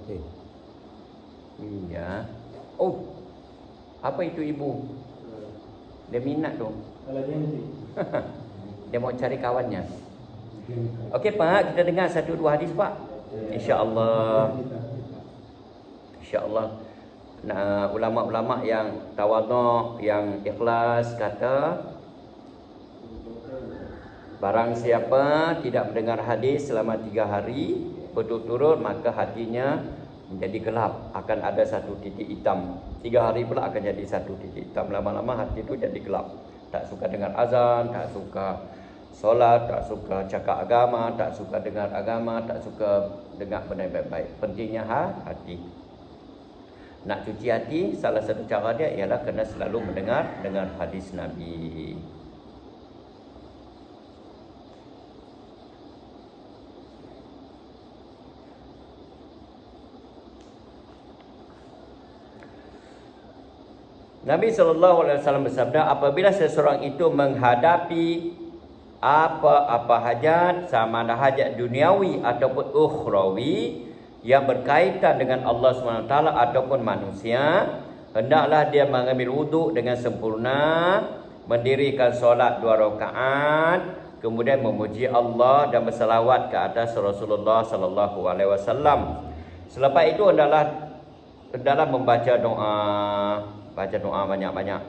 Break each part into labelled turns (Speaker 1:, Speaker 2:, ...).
Speaker 1: Iya. Oh, apa itu ibu? Dia minat tu.
Speaker 2: Kalau dia nanti.
Speaker 1: Dia mau cari kawannya. Okey Pak, kita dengar satu dua hadis Pak. InsyaAllah. InsyaAllah. Nah, ulama-ulama yang tawadhu, yang ikhlas kata, barang siapa tidak mendengar hadis selama 3 hari berturut-turut, maka hatinya menjadi gelap, akan ada satu titik hitam. 3 hari pula akan jadi satu titik hitam. Lama-lama hati itu jadi gelap. Tak suka dengar azan, tak suka solat, tak suka cakap agama, tak suka dengar agama, tak suka dengar benda baik-baik. Pentingnya hati. Nak cuci hati, salah satu cara dia ialah kena selalu mendengar hadis Nabi. Nabi SAW bersabda, apabila seseorang itu menghadapi apa-apa hajat, sama ada hajat duniawi ataupun ukhrawi yang berkaitan dengan Allah SWT ataupun manusia, hendaklah dia mengambil wuduk dengan sempurna, mendirikan solat 2 rakaat, kemudian memuji Allah dan bersalawat ke atas Rasulullah SAW. Selepas itu hendaklah membaca doa. Baca doa banyak-banyak.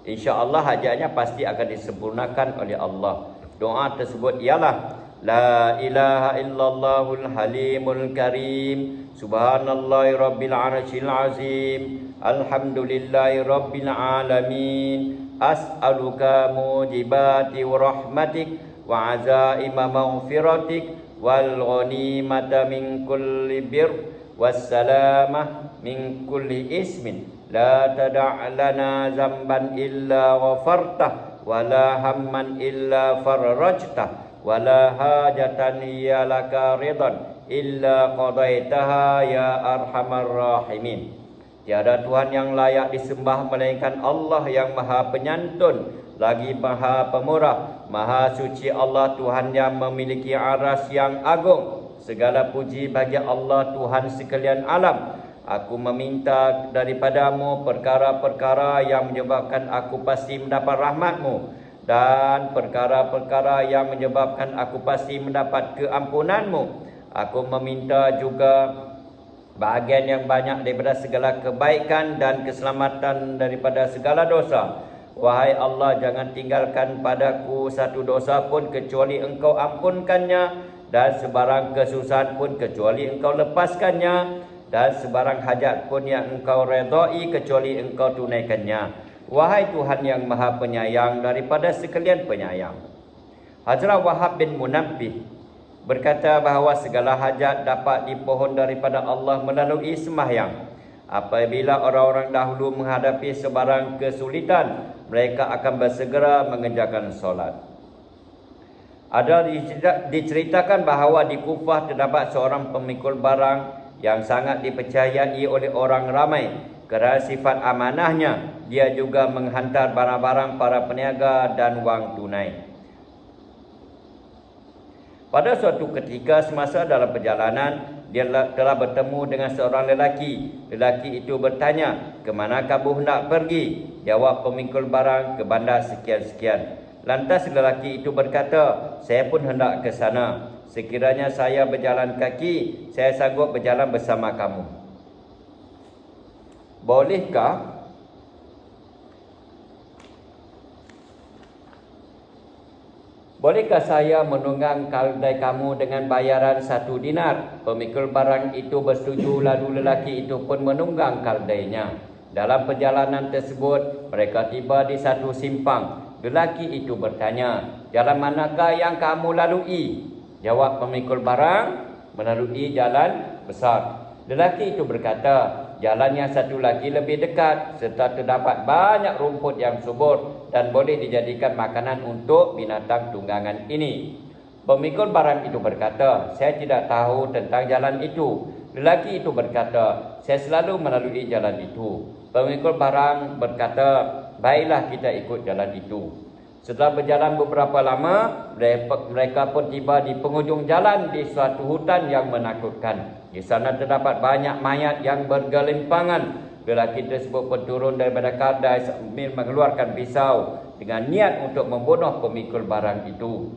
Speaker 1: InsyaAllah hajatnya pasti akan disempurnakan oleh Allah. Doa tersebut ialah La ilaha illallahul halimul karim, Subhanallahi rabbil arsyil azim, Alhamdulillahi rabbil alamin, As'aluka mujibati rahmatik wa azaima maghfiratik, wal ghanimata min kulli bir, wassalamah min kulli ismin, La tada' lana zamban illa ghafartah, wala hamman illa farrajtah, wala hajatan ya laka ridan illa qadaitaha ya arhamar rahimin. Tiada Tuhan yang layak disembah melainkan Allah yang Maha Penyantun lagi Maha Pemurah. Maha suci Allah Tuhan yang memiliki aras yang agung. Segala puji bagi Allah Tuhan sekalian alam. Aku meminta daripadamu perkara-perkara yang menyebabkan aku pasti mendapat rahmatmu, dan perkara-perkara yang menyebabkan aku pasti mendapat keampunanmu. Aku meminta juga bahagian yang banyak daripada segala kebaikan dan keselamatan daripada segala dosa. Wahai Allah, jangan tinggalkan padaku satu dosa pun kecuali Engkau ampunkannya, dan sebarang kesusahan pun kecuali Engkau lepaskannya, dan sebarang hajat pun yang Engkau redai kecuali Engkau tunaikannya. Wahai Tuhan yang Maha Penyayang daripada sekalian penyayang. Hazrat Wahab bin Munabbih berkata bahawa segala hajat dapat dipohon daripada Allah melalui sembahyang. Apabila orang-orang dahulu menghadapi sebarang kesulitan, mereka akan bersegera mengerjakan solat. Ada diceritakan bahawa di Kufah terdapat seorang pemikul barang yang sangat dipercayai oleh orang ramai. Kerana sifat amanahnya, dia juga menghantar barang-barang para peniaga dan wang tunai. Pada suatu ketika semasa dalam perjalanan, dia telah bertemu dengan seorang lelaki. Lelaki itu bertanya, "Ke mana kamu hendak pergi?" Jawab pemikul barang, "Ke bandar sekian-sekian." Lantas lelaki itu berkata, "Saya pun hendak ke sana. Sekiranya saya berjalan kaki, saya sanggup berjalan bersama kamu. Bolehkah saya menunggang keldai kamu dengan bayaran 1 dinar?" Pemikul barang itu bersetuju, lalu lelaki itu pun menunggang keldainya. Dalam perjalanan tersebut, mereka tiba di satu simpang. Lelaki itu bertanya, "Jalan manakah yang kamu lalui?" Jawab pemikul barang, "Melalui jalan besar." Lelaki itu berkata, "Jalan yang satu lagi lebih dekat, serta terdapat banyak rumput yang subur dan boleh dijadikan makanan untuk binatang tunggangan ini." Pemikul barang itu berkata, "Saya tidak tahu tentang jalan itu." Lelaki itu berkata, "Saya selalu melalui jalan itu." Pemikul barang berkata, "Baiklah, kita ikut jalan itu." Setelah berjalan beberapa lama, mereka pun tiba di penghujung jalan di suatu hutan yang menakutkan. Di sana terdapat banyak mayat yang bergelimpangan. Lelaki tersebut pun turun daripada keldai sambil mengeluarkan pisau dengan niat untuk membunuh pemikul barang itu.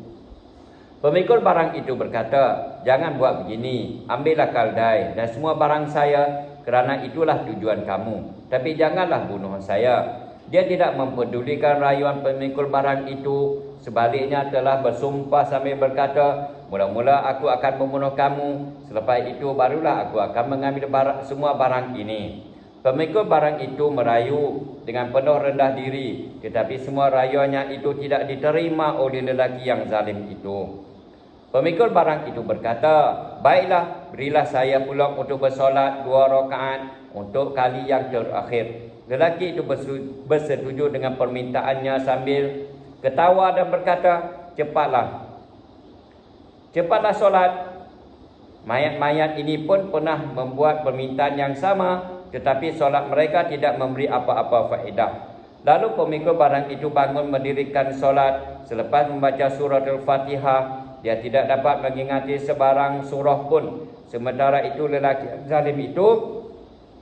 Speaker 1: Pemikul barang itu berkata, "Jangan buat begini, ambillah keldai dan semua barang saya, kerana itulah tujuan kamu. Tapi janganlah bunuh saya." Dia tidak mempedulikan rayuan pemikul barang itu. Sebaliknya telah bersumpah sambil berkata, "Mula-mula aku akan membunuh kamu. Selepas itu barulah aku akan mengambil semua barang ini." Pemikul barang itu merayu dengan penuh rendah diri. Tetapi semua rayuannya itu tidak diterima oleh lelaki yang zalim itu. Pemikul barang itu berkata, "Baiklah, berilah saya peluang untuk bersolat 2 rakaat untuk kali yang terakhir." Lelaki itu bersetuju dengan permintaannya sambil ketawa dan berkata, Cepatlah solat." Mayat-mayat ini pun pernah membuat permintaan yang sama, tetapi solat mereka tidak memberi apa-apa faedah. Lalu pemikul barang itu bangun mendirikan solat. Selepas membaca surah Al-Fatihah, dia tidak dapat mengingati sebarang surah pun. Sementara itu lelaki zalim itu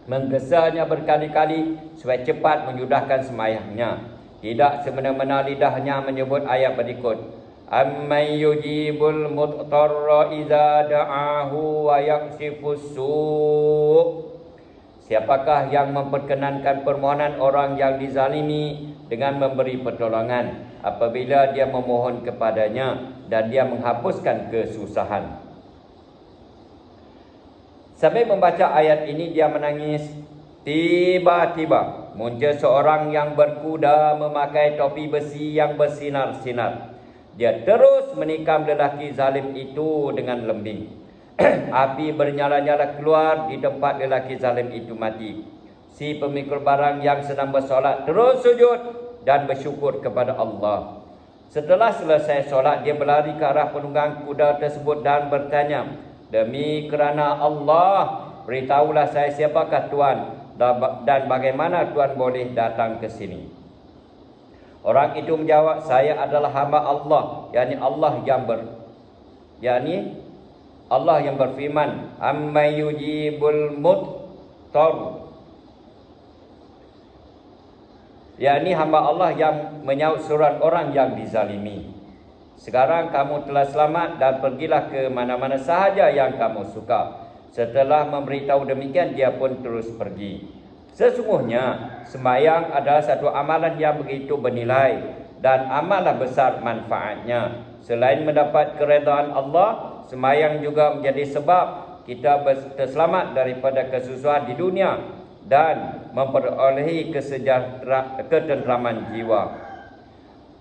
Speaker 1: menggesahnya berkali-kali supaya cepat menyudahkan sembahyangnya. Tidak semena-mena lidahnya menyebut ayat berikut, "Amman yujibul mudtarra idza da'ahu wa yaksifus su'." Siapakah yang memperkenankan permohonan orang yang dizalimi dengan memberi pertolongan apabila dia memohon kepadanya dan dia menghapuskan kesusahan. Sambil membaca ayat ini dia menangis. Tiba-tiba muncul seorang yang berkuda memakai topi besi yang bersinar-sinar. Dia terus menikam lelaki zalim itu dengan lembing. Api bernyala-nyala keluar di tempat lelaki zalim itu mati. Si pemikul barang yang sedang bersolat terus sujud dan bersyukur kepada Allah. Setelah selesai solat, dia berlari ke arah penunggang kuda tersebut dan bertanya, "Demi kerana Allah, beritahulah saya siapakah Tuan dan bagaimana Tuan boleh datang ke sini?" Orang itu menjawab, "Saya adalah hamba Allah, yakni Allah yang berfirman, Amma yujibul mudtar." Yakni hamba Allah yang menyaut surat orang yang dizalimi. "Sekarang kamu telah selamat dan pergilah ke mana-mana sahaja yang kamu suka." Setelah memberitahu demikian, dia pun terus pergi. Sesungguhnya sembahyang adalah satu amalan yang begitu bernilai dan amatlah besar manfaatnya. Selain mendapat keredaan Allah, sembahyang juga menjadi sebab kita terselamat daripada kesusahan di dunia dan memperolehi ketenteraman jiwa.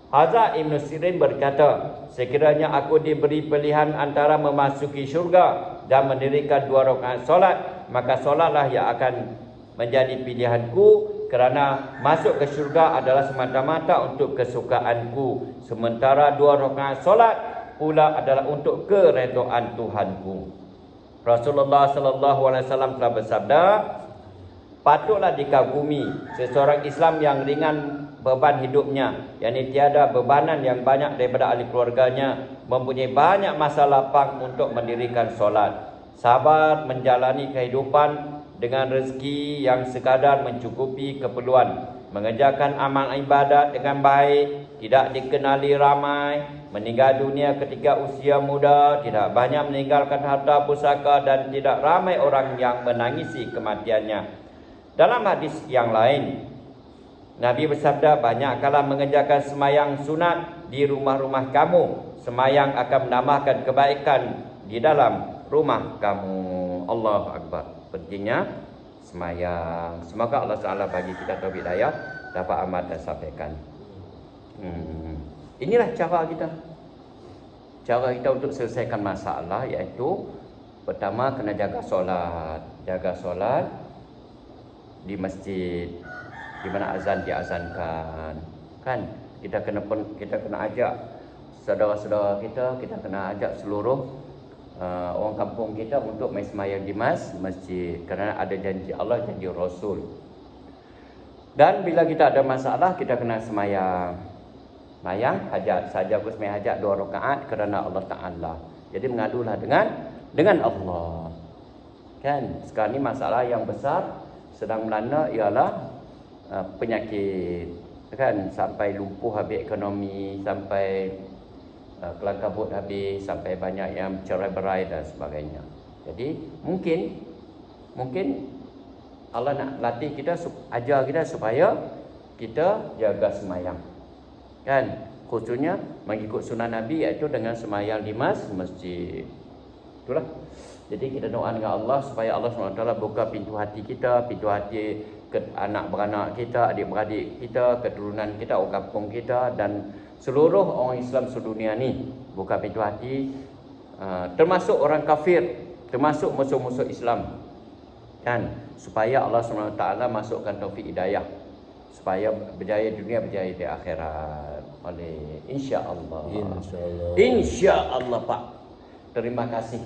Speaker 1: Hazrat Ibn Sirin berkata, "Sekiranya aku diberi pilihan antara memasuki syurga dan mendirikan 2 rakaat solat, maka solatlah yang akan menjadi pilihanku, kerana masuk ke syurga adalah semata-mata untuk kesukaanku, sementara 2 rakaat solat pula adalah untuk keredaan Tuhanku." Rasulullah sallallahu alaihi wasallam telah bersabda, "Patutlah dikagumi seseorang Islam yang ringan beban hidupnya, yakni tiada bebanan yang banyak daripada ahli keluarganya, mempunyai banyak masa lapang untuk mendirikan solat, sabar menjalani kehidupan dengan rezeki yang sekadar mencukupi keperluan, mengerjakan amal ibadat dengan baik, tidak dikenali ramai, meninggal dunia ketika usia muda, tidak banyak meninggalkan harta pusaka dan tidak ramai orang yang menangisi kematiannya." Dalam hadis yang lain, Nabi bersabda, "Banyakkanlah mengerjakan semayang sunat di rumah-rumah kamu. Semayang akan menambahkan kebaikan di dalam rumah kamu." Allahu Akbar. Pentingnya semayang. Semoga Allah Ta'ala bagi kita taufik hidayah dapat amal dan sampaikan. Inilah cara kita. Cara kita untuk selesaikan masalah, iaitu pertama kena jaga solat. Jaga solat di masjid, di mana azan diazankan, kan? Kita kena ajak saudara-saudara kita kena ajak seluruh orang kampung kita untuk mai sembahyang di masjid, kerana ada janji Allah, janji Rasul. Dan bila kita ada masalah, kita kena sembahyang. Mayang hajat saja, aku sembahyang hajat 2 rakaat kerana Allah Taala. Jadi mengadulah dengan Allah. Kan sekarang ni masalah yang besar sedang melanda ialah penyakit, kan, sampai lumpuh habis ekonomi, sampai kelang kabut habis, sampai banyak yang cerai-berai dan sebagainya. Jadi mungkin Allah nak latih kita, ajar kita supaya kita jaga sembahyang. Kan, khususnya mengikut sunnah Nabi, iaitu dengan sembahyang di masjid. Itulah. Jadi kita doa dengan Allah supaya Allah SWT buka pintu hati kita, pintu hati ke anak-beranak kita, adik-beradik kita, keturunan kita, orang kampung kita dan seluruh orang Islam sedunia ni. Buka pintu hati, termasuk orang kafir, termasuk musuh-musuh Islam. Kan, supaya Allah SWT masukkan taufik hidayah, supaya berjaya dunia, berjaya di akhirat. Oleh insya-Allah. Insya-Allah. Insya-Allah, Pak. Terima kasih.